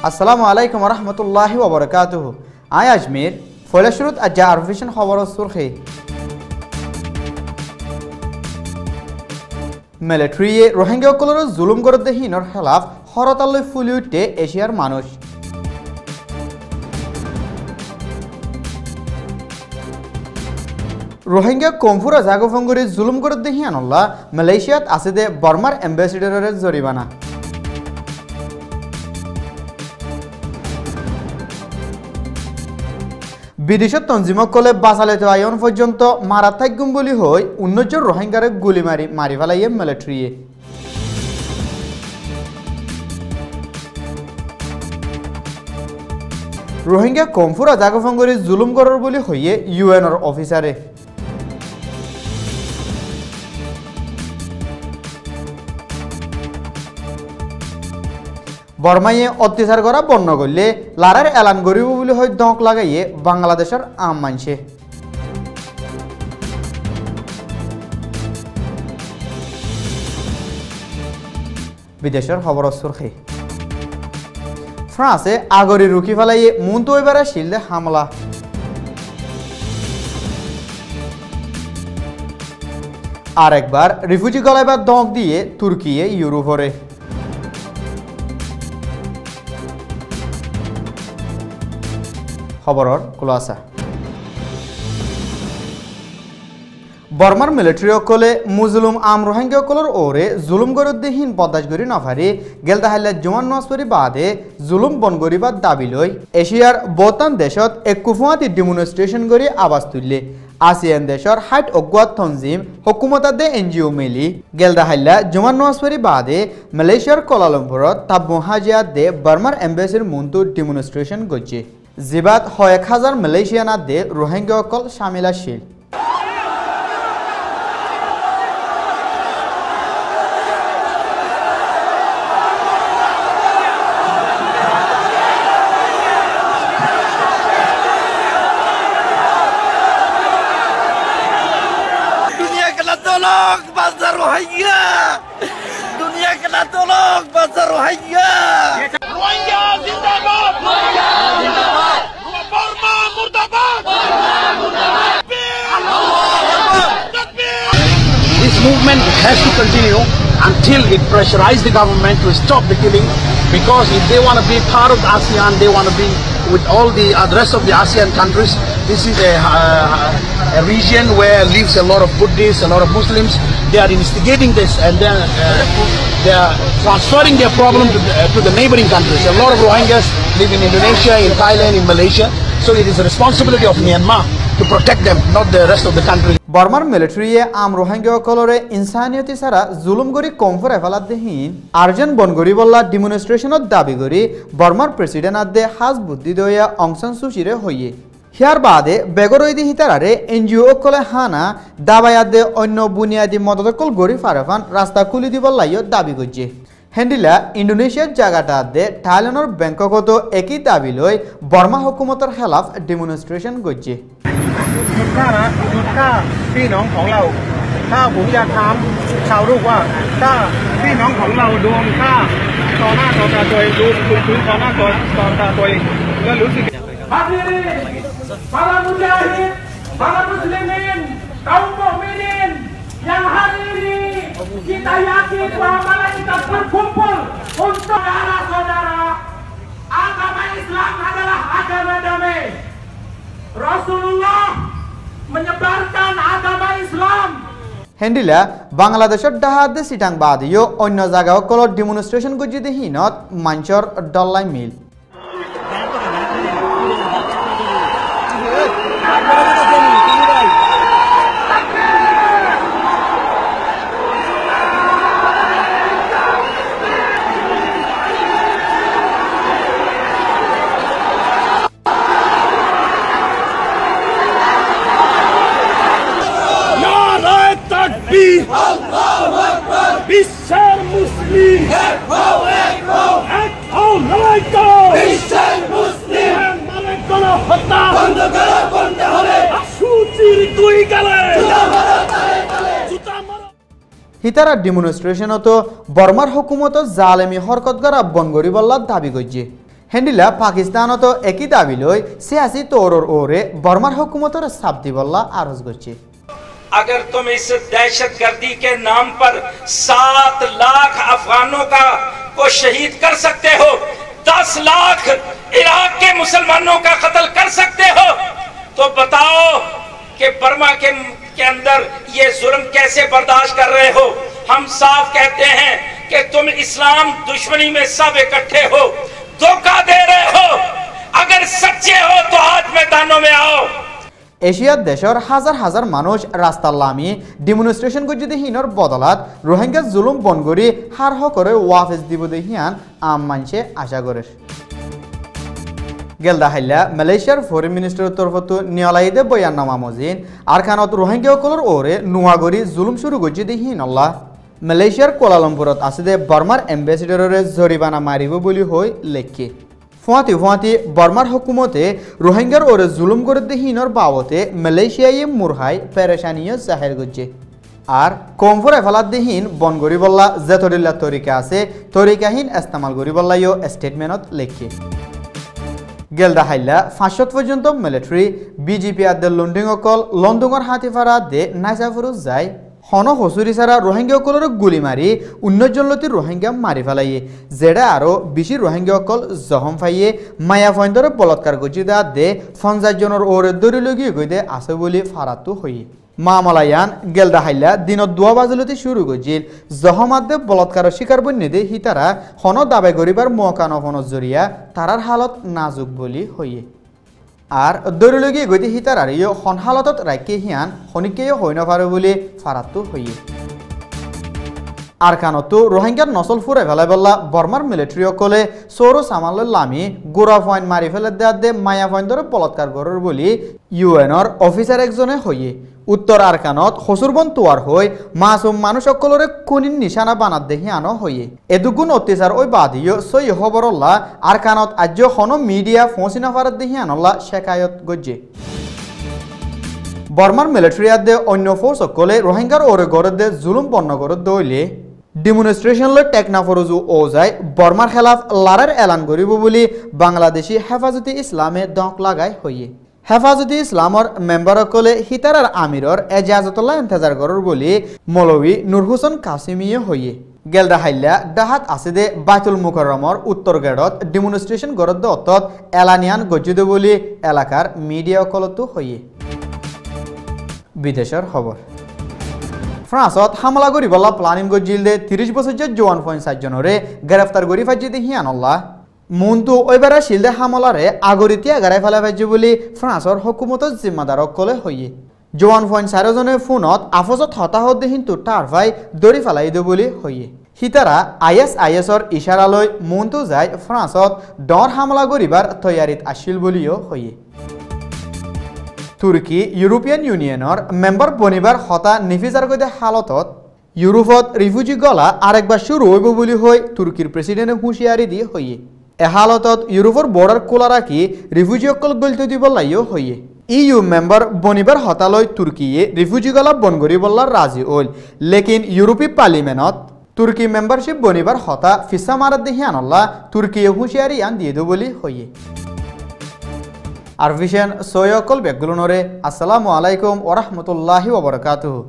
আসসালামু আলাইকুম ৰহমতুল্লাহি ওয়া বাৰাকাতুহু। আই আজমেৰ ফয়লাশুৰুত আজ্জা আৰফিশন খবৰ সুৰখে মিলিটাৰিয়ে ৰোহিঙ্গাসকলৰ জুলুম গৰদেহীনৰ খেলাফ হৰতালৈ ফুলি উঠে এছিয়াৰ মানুষ। রোহিঙ্গা কমফুরা জাগফঙ্গরি জুলুম গরদেহী আনল্লা মালয়েশিয়াত আছে দে বর্মার এম্বাসিডরের জরিমানা। বিদেশত তঞ্জিমকলে বাঁচালেতে আয়ন পর্যন্ত মারা থাকগুম বলি হই 19 জন রোহিঙ্গারে গুলি মারি ফেলাইয়ে মিলিটারিয়ে। রোহিঙ্গা কমফুরা জাগফঙ্গরি জুলুম গরর বলি হইয়ে ইউএনর অফিসারে। বর্মাইয়ে অত্যাচার করা বন্ধ করলে লারার এলান করিব বলে হয় দঁক লাগাইয়ে বাংলাদেশের আম মানছে। বিদেশের খবর সুরখে ফ্রান্সে আগরি রুখি ফেলাইয়ে মুন্তইবারে শিলদে হামলা। আর একবার রিফিউজি গলাইবার দঁক দিয়ে তুর্কিয়ে ইউরোপরে। খবরর খুলাসা বর্মার মিলিটারি সকলে মুজলুম আম রোহিঙ্গা সকলের ওরে জুলুম গরদেহীন বদাস গরি নফারি গেলদাহাল্লা জমান নসপরি বাদে জুলুম বন গরিবার দাবি লই এশিয়ার বতান দেশত একুফুয়াতি ডেমনস্ট্রেশন গরি আওয়াজ তুললে আসিয়ান দেশর হাইট অগুয়াত তঞ্জিম হুকুমতাদে এনজিও মিলি গেলদাহাল্লা জমান নসপরি বাদে মালয়েশিয়ার কোলালামপুরত তাব্বু হাজিয়াত দে বর্মার এম্বাসির মুন্তু ডেমনস্ট্রেশন গজে জিবাত 1000 মালয়েশিয়ানাত দে রোহিঙ্গা সকল শামিল আছিল। Tolong bangsa Rohingya, dunia kena tolong bangsa Rohingya. Rohingya zindabad, Rohingya zindabad. Burma murdabad, Burma murdabad. This movement has to continue until it pressurizes the government to stop the killing, because if they want to be part of ASEAN, they want to be with all the rest of the ASEAN countries. This is a region where lives a lot of Buddhists, a lot of Muslims. They are instigating this, and then they are transferring their problem to the neighboring countries. A lot of Rohingyas live in Indonesia, in Thailand, in Malaysia. So it is a responsibility of Myanmar to protect them, not the rest of the country. বর্মার মিলিটারিয়ে আম রোহিঙ্গা সকলরে ইনসানিয়তি ছাড়া জুলুম গরি কম ফরে ফেলাত দেহীন আর্জেন বনগরি বল্লা ডেমনস্ট্রেশনত দাবি করি বর্মার president আদে হাজ বুদ্ধি দইয়া অংসান সুচিরে হইয়ে হিয়ার বাদে বেগরৈদি হিতারারে এনজিও কলে হানা দাবায়াদে অন্য বুনিয়াদী মদতকল গরি ফারফান রাস্তা খুলি দিবল লাইও দাবি করছে। হেন্ডিলা ইন্ডোনেশিয়ার জায়গাটা দে থাইল্যান্ডর ব্যাংককত একই দাবি লই বর্মা হুকুমতের খেলাফ ডেমনস্ট্রেশন করছে। ถ้าพี่น้องของเราถ้าผมอยากถามชาวลูกว่าถ้าพี่น้องของเราโดนฆ่าต่อหน้าต่อตาตัวเองดูคุณต่อหน้าต่อตาตัวเองก็รู้สึก Hadirin para mujahid, para muslimin, kaum mukminin yang hari ini kita yakin bahwa kita berkumpul untuk saudara-saudara. Agama Islam adalah agama damai. Rasulullah menyebarkan agama Islam. হেন্ডিলা বাংলাদেশের ডাহাদে সিটাং বাদিও অন্য জায়গা সকল ডেমনস্ট্রেশন গজি দেহীনত মাঞ্চর ডল্লাই মিল। Allahu Akbar, Bismillah Muslim, Ek ho Malaika, Bismillah Muslim, Malaika hota, Banda hole, Asuchir tui gale, Juta mara tale tale, Juta mara. হিতারা ডেমনস্ট্রেশনত বর্মার হুকুমত জালেমি হরকত করা বনগরি বল্লার দাবি করছে। হেন্ডিলা পাকিস্তানত একই দাবি লই সিয়াসি তৌরর ওরে বর্মার হুকুমতর সাবদি বল্লা আরজ করছে। अगर तुम इस दहशतगर्दी के नाम पर 7 लाख अफगानों को शहीद कर सकते हो, 10 लाख इराक के मुसलमानों का कत्ल कर सकते हो, तो बताओ कि बर्मा के अंदर ये जुल्म कैसे बर्दाश्त कर रहे हो। हम साफ कहते हैं कि तुम इस्लाम दुश्मनी में सब इकट्ठे हो, धोखा दे रहे हो। अगर सच्चे हो तो आज मैदानों में आओ। এশিয়ার দেশের হাজার হাজার মানুষ রাস্তার লামি ডেমনস্ট্রেশন করছে দেহিনর বদলাত রোহিঙ্গা জুলুম বন করি হার হ করে ওয়াফেজ দিব দেহিয়ান আম মানছে আশা করে। গেলদা হাইলা মালয়েশিয়ার ফরেন মিনিস্টারের তরফত নিয়লাইদে বয়াননামা মজিন আরখানত রোহিঙ্গা কলর ওরে নুয়াগরি জুলুম শুরু করছে দেহিন আল্লাহ। মালয়েশিয়ার কোলালামপুরত আছে দে বর্মার এম্বাসিডরের জরিমানা মারিব বলি হই লেখে। ফুয়াতি ফুয়াতি বর্মার হুকুমতে রোহিঙ্গার ওরে জুলুম করে দেহিনর বাবতে মালয়েশিয়ায় মুরহাই পেরেশানিও জাহের করছে। আর কমফরে ফেলার দেহিন বন গরি বল্লা যে তরিল্লা তরিকা আছে তরিকাহীন ইস্তেমাল গরি বল্লাইও স্টেটমেন্টত লেখে। গেলদা হাইলা 500 পর্যন্ত মিলিটারি বিজেপি আদের লন্ডিং অকল লন্ডঙর হাতিফারা দে নাইসাফুরুজ যায় হন হসুরি সারা রোহিঙ্গা অকলের গুলি মারি 19 জনলতির রোহিঙ্গা মারি ফেলাইয়ে যেটা আরো বেশি রোহিঙ্গা অকল জখম ফাইয়ে মায়া ফইন্দরে বলৎকার গজি দা দে 50 জনের ওরে দরি লগি গইদে আছে বলি ফারাতু হইয়ে মামলায়ান গেলদা হাইলা দিনত 2 বাজলতি শুরু গজিল জহমাদে বলৎকার শিকার বন্যে দে হিতারা হন দাবে গরিবার মকান অফনত জরিয়া তারার হালত নাজুক বলি হইয়ে আর দরিলগি গতি হিতার আর ইয় হন হালতত রাখি হিয়ান হনিকেও হই নপারে বলে ফারাতু হইয়ে। আর কানতো রোহিঙ্গার নসল ফুরে ফেলাই বললা বর্মার মিলিটারি অকলে সৌর সামাল লামি গোড়া পয়েন্ট মারি ফেলে দেয়া দে মায়া পয়েন্ট ধরে বলৎকার গরর বলি ইউএনর অফিসার একজনে হইয়ে। উত্তর আরকানত হসুরবন তোয়ার হই মাসুম মানুষ সকলরে কুনিন নিশানা বানাত দেখি আনো হইয়ে। এদুগুণ অত্যাচার ওই বাদিও সই হবরল্লা আরকানত আজ্য হন মিডিয়া ফসিনা ফারাত দেখি আনল্লা শেখায়ত গজ্জে। বর্মার মিলিটারি আদে অন্য ফোর্স সকলে রোহিঙ্গার ওরে গরদে জুলুম বন্য গরদ দইলে ডেমনস্ট্রেশন ল টেকনা ফরজু ও যায় বর্মার খেলাফ লারার এলান করিব বলি বাংলাদেশি হেফাজতে ইসলামে দক লাগাই হইয়ে। হেফাজতে ইসলামর মেম্বার সকলে হিতারার আমিরর এজাজতুল্লাহ ইন্তজার করর বলি মৌলবী নুর হোসেন কাসিমিয়ে হইয়ে। গেলদা হাইলা ডাহাত আছে দে বাইতুল মুকাররমর উত্তর গেটত ডেমনস্ট্রেশন গরদ অতত এলানিয়ান গজ্জিদ বলি এলাকার মিডিয়া সকলতো হইয়ে। বিদেশের খবর ফ্রান্সত হামলা করি বলা প্লানিং গজ্জিল দে 30 বছর জোয়ান 5 জনরে গ্রেফতার করি ফাইজে দেখি আনল্লা মন্তু ওইবারে শিলদে হামলারে আগরিতিয়া গারাই ফেলা ফাইজে বলি ফ্রান্সর হকুমতত জিম্মাদার কলে হইয়ে। জোয়ান 4 জনে ফোনত আফজত হতাহত দেহিন তো টারফাই দরি ফেলাই দে বলি হইয়ে। হিতারা ISISর ইশারালৈ মন্তু যায় ফ্রান্সত ডর হামলা করিবার তৈয়ারিত আসিল বলিও হইয়ে। তুর্কি ইউরোপিয়ান ইউনিয়নের মেম্বার বনিবার হতা নিফিজার গদে হালতত ইউরোপত রিফিউজি গলা আরেকবার শুরু হইব বলি হই তুর্কির প্রেসিডেন্টে হুঁশিয়ারি দিয়ে হইয়ে। এ হালতত ইউরোপর বর্ডার খোলা রাখি রিফিউজি অকল গলতে দিব লাইও হইয়ে। ইউ মেম্বার বনিবার হতালয় তুর্কিয়ে রিফিউজি গলা বন করি বললার রাজি হইল লেকিন ইউরোপী পার্লিমেন্টত তুর্কি মেম্বারশিপ বনিবার হতা ফিসা মারাত দেখি আনল্লা তুর্কিয়ে হুঁশিয়ারি আন দিয়ে দো বলি হইয়ে। আর ভিশন সৈয়কল বেগুলনরে আসসালামু আলাইকুম ওয়া রাহমাতুল্লাহি ওয়া বারাকাতুহু।